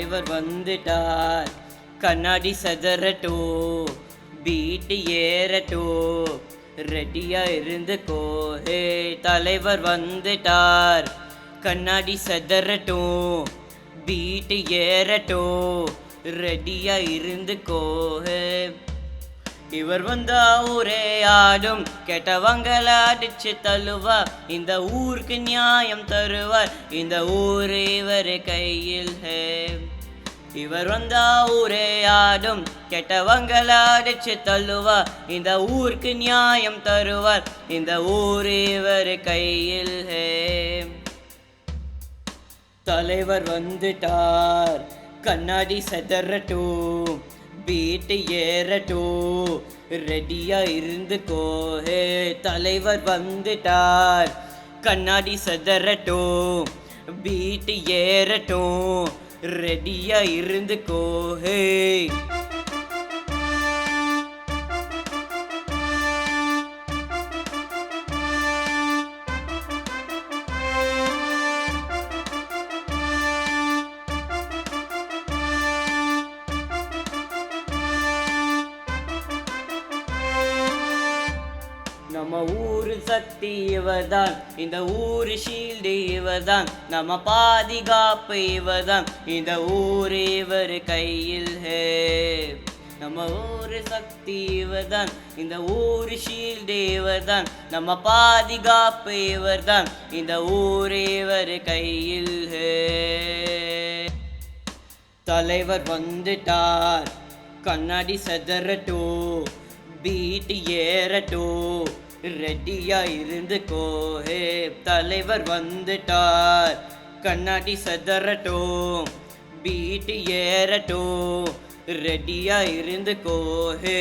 தலைவர் வந்துட்டார். கண்ணாடி செதறட்டோ, பீட்டு ஏறட்டோ, ரெடியா இருந்துக்கோ. ஹே தலைவர் வந்துட்டார். கண்ணாடி செதறட்டோ, பீட்டு ஏறட்டோ, ரெடியா இருந்துக்கோ. ஹே இவர் வந்தா ஊரே ஆடும், கெட்டவங்கள அடிச்சு தள்ளுவா. இந்த ஊருக்கு நியாயம் தருவார், இந்த ஊர் இவர் கையில். ஹே இவர் வந்தா ஊரே ஆடும், கெட்டவங்கள அடிச்சு தள்ளுவா. இந்த ஊருக்கு நியாயம் தருவார், இந்த ஊர் இவர் கையில். ஹே தலைவர் வந்துட்டார். கண்ணாடி செதறட்டோ, பீட்டு ஏறட்டோ, ரெடியா இருந்துக்கோ. ஹே தலைவர் வந்துட்டார். கண்ணாடி செதறட்டோ, பீட்டு ஏறட்டோ, ரெடியா இருந்துக்கோ. ஹே நம்ம ஊரு சக்தி இவர்தான், இந்த ஊரு ஷீல்டு இவர்தான், நம்ம பாதுகாப்பு இவர்தான், இந்த ஊர் இவர் கையில். ஹே நம்ம ஊரு சக்தி இவர்தான், இந்த ஊரு ஷீல்டு இவர்தான், நம்ம பாதுகாப்பு இவர்தான், இந்த ஊர் இவர் கையில். ஹே தலைவர் வந்துட்டார். கண்ணாடி செதறட்டோ, பீட்டு ஏறட்டோ, ரெடியா இருந்துக்கோ. ஹே தலைவர் வந்துட்டார். கண்ணாடி செதறட்டோ, பீட்டு ஏறட்டோ, ரெடியா இருந்துக்கோ. ஹே